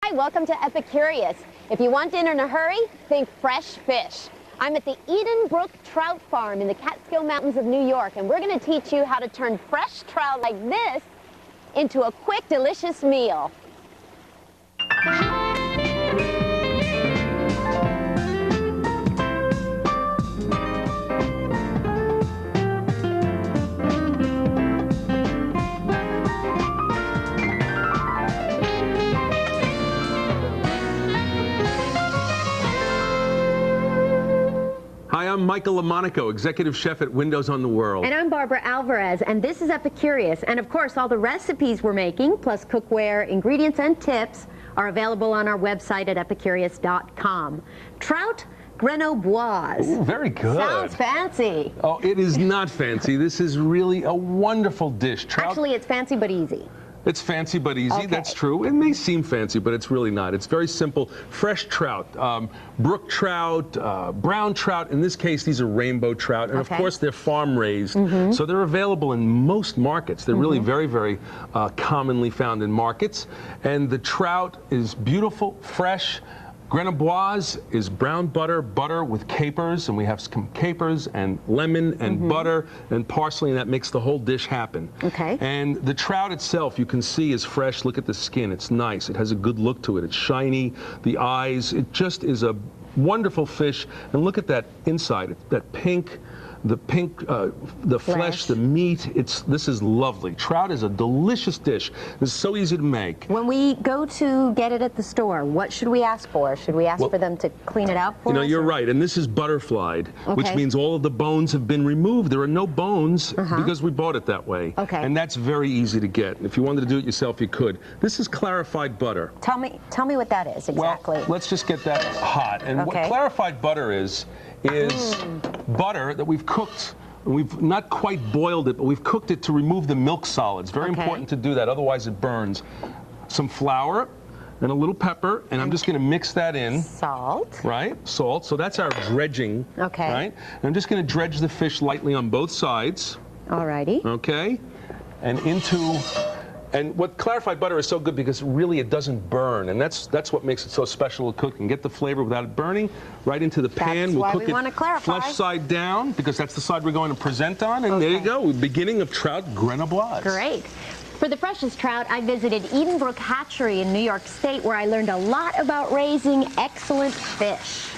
Hi, welcome to Epicurious. If you want dinner in a hurry, think fresh fish. I'm at the Edenbrook Trout Farm in the Catskill Mountains of New York, and we're going to teach you how to turn fresh trout like this into a quick, delicious meal. Hi, I'm Michael Lamonaco, Executive Chef at Windows on the World. And I'm Barbara Alvarez, and this is Epicurious. And of course, all the recipes we're making, plus cookware, ingredients, and tips, are available on our website at epicurious.com. Trout Grenobloise. Ooh, very good. Sounds fancy. Oh, it is not fancy. This is really a wonderful dish. Trout. Actually, it's fancy but easy. It's fancy but easy, Okay. That's true. It may seem fancy, but it's really not. It's very simple. Fresh trout, brook trout, brown trout. In this case, these are rainbow trout. And Okay. of course, they're farm raised. So they're available in most markets. They're really very, very commonly found in markets. And the trout is beautiful, fresh. Grenobloise is brown butter with capers, and we have some capers and lemon and butter and parsley, and that makes the whole dish happen. Okay. And the trout itself, you can see, is fresh. Look at the skin. It's nice. It has a good look to it. It's shiny. The eyes. It just is a wonderful fish. And look at that inside. That pink. The flesh, the meat, this is lovely. Trout is a delicious dish. It's so easy to make. When we go to get it at the store, what should we ask for? Should we ask for them to clean it out for us? You know, you're right, and this is butterflied, which means all of the bones have been removed. There are no bones because we bought it that way. Okay. And that's very easy to get. If you wanted to do it yourself, you could. This is clarified butter. Tell me what that is exactly. Well, let's just get that hot. And what clarified butter is butter that we've cooked. We've not quite boiled it, but we've cooked it to remove the milk solids. Very important to do that, otherwise it burns. Some flour and a little pepper, and I'm just going to mix that in. Salt. Right, salt. So that's our dredging. Okay. Right? And I'm just going to dredge the fish lightly on both sides. Alrighty. Okay. And what clarified butter is so good because really it doesn't burn, and that's what makes it so special to cook and get the flavor without it burning right into the pan. We'll cook it flesh side down because that's the side we're going to present on, and there you go, beginning of trout Grenobloise. Great. For the freshest trout, I visited Edenbrook Hatchery in New York State, where I learned a lot about raising excellent fish.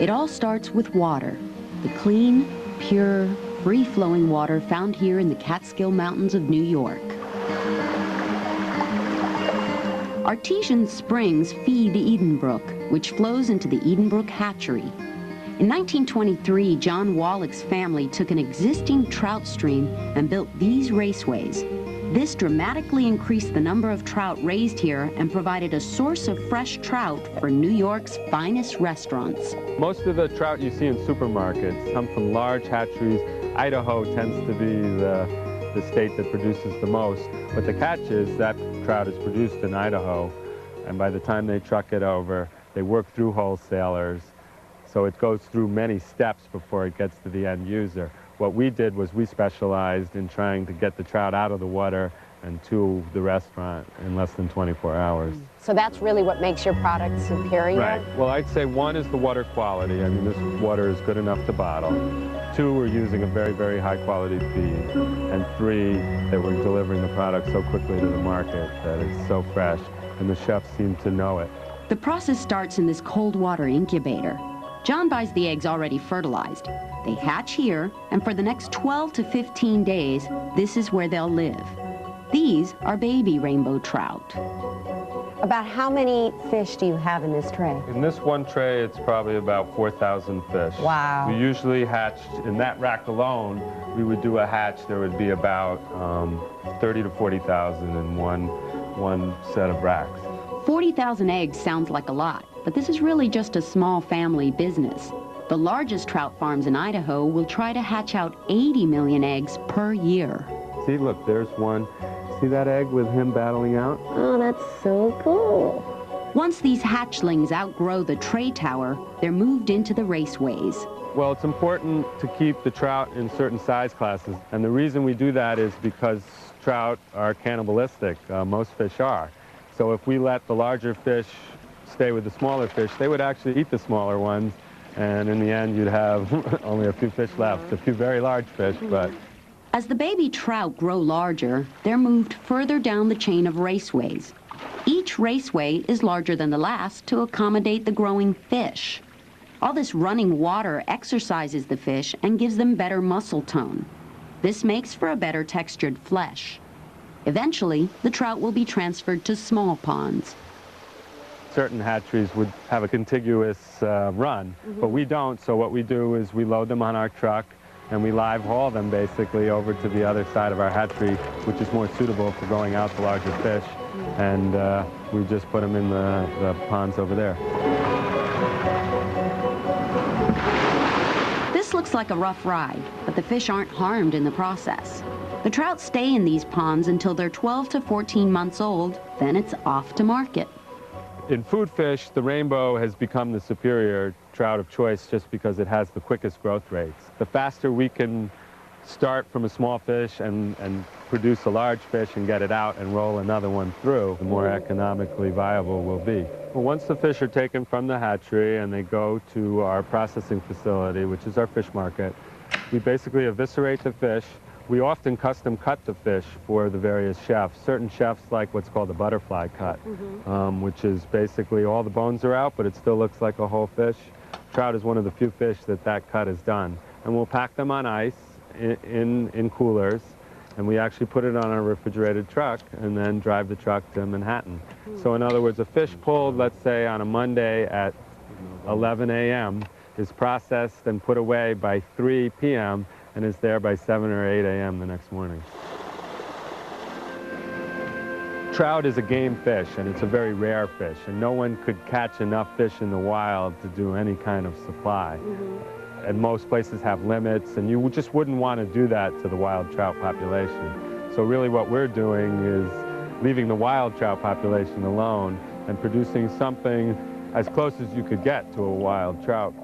It all starts with water, the clean, pure, free-flowing water found here in the Catskill Mountains of New York. Artesian springs feed Edenbrook, which flows into the Edenbrook Hatchery. In 1923, John Wallach's family took an existing trout stream and built these raceways. This dramatically increased the number of trout raised here and provided a source of fresh trout for New York's finest restaurants. Most of the trout you see in supermarkets come from large hatcheries. Idaho tends to be the state that produces the most. But the catch is that trout is produced in Idaho, and by the time they truck it over, they work through wholesalers. So it goes through many steps before it gets to the end user. What we did was we specialized in trying to get the trout out of the water and to the restaurant in less than 24 hours. So that's really what makes your product superior? Right. Well, I'd say one is the water quality. I mean, this water is good enough to bottle. Two, we're using a very, very high quality feed. And three, that we're delivering the product so quickly to the market that it's so fresh, and the chefs seem to know it. The process starts in this cold water incubator. John buys the eggs already fertilized. They hatch here, and for the next 12 to 15 days, this is where they'll live. These are baby rainbow trout. About how many fish do you have in this tray? In this one tray, it's probably about 4,000 fish. Wow. We usually hatch, in that rack alone, we would do a hatch, there would be about 30 to 40,000 in one set of racks. 40,000 eggs sounds like a lot, but this is really just a small family business. The largest trout farms in Idaho will try to hatch out 80 million eggs per year. See, look, there's one. See that egg with him battling out? Oh, that's so cool. Once these hatchlings outgrow the tray tower, they're moved into the raceways. Well, it's important to keep the trout in certain size classes, and the reason we do that is because trout are cannibalistic. Most fish are. So if we let the larger fish stay with the smaller fish, they would actually eat the smaller ones, and in the end you'd have only a few fish left, a few very large fish. But as the baby trout grow larger, they're moved further down the chain of raceways. Each raceway is larger than the last to accommodate the growing fish. All this running water exercises the fish and gives them better muscle tone. This makes for a better textured flesh. Eventually, the trout will be transferred to small ponds. certain hatcheries would have a contiguous run, but we don't. So what we do is we load them on our truck and we live haul them basically over to the other side of our hatchery, which is more suitable for going out to larger fish. And we just put them in the ponds over there. This looks like a rough ride, but the fish aren't harmed in the process. The trout stay in these ponds until they're 12 to 14 months old, then it's off to market. In food fish, the rainbow has become the superior trout of choice just because it has the quickest growth rates. The faster we can start from a small fish and produce a large fish and get it out and roll another one through, the more economically viable we'll be. Well, once the fish are taken from the hatchery and they go to our processing facility, which is our fish market, we basically eviscerate the fish. We often custom cut the fish for the various chefs. Certain chefs like what's called a butterfly cut, which is basically all the bones are out, but it still looks like a whole fish. Trout is one of the few fish that cut is done. And we'll pack them on ice in coolers, and we actually put it on a refrigerated truck and then drive the truck to Manhattan. So in other words, a fish pulled, let's say, on a Monday at 11 a.m. is processed and put away by 3 p.m. and is there by 7 or 8 a.m. the next morning. Trout is a game fish, and it's a very rare fish, and no one could catch enough fish in the wild to do any kind of supply. And most places have limits, and you just wouldn't want to do that to the wild trout population. So really what we're doing is leaving the wild trout population alone and producing something as close as you could get to a wild trout.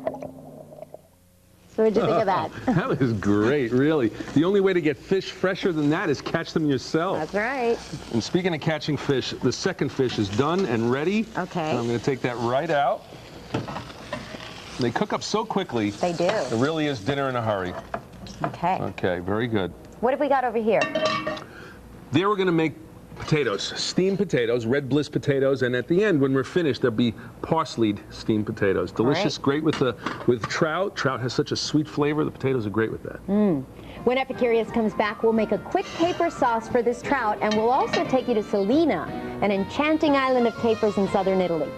So what'd you think of that? That was great, really. The only way to get fish fresher than that is catch them yourself. That's right. And speaking of catching fish, the second fish is done and ready. Okay. And I'm going to take that right out. They cook up so quickly. They do. It really is dinner in a hurry. Okay. Okay, very good. What have we got over here? There we're going to make potatoes, steamed potatoes, red bliss potatoes, and at the end, when we're finished, there'll be parsleyed steamed potatoes. Delicious, great with trout. Trout has such a sweet flavor. The potatoes are great with that. When Epicurious comes back, we'll make a quick caper sauce for this trout, and we'll also take you to Salina, an enchanting island of capers in southern Italy.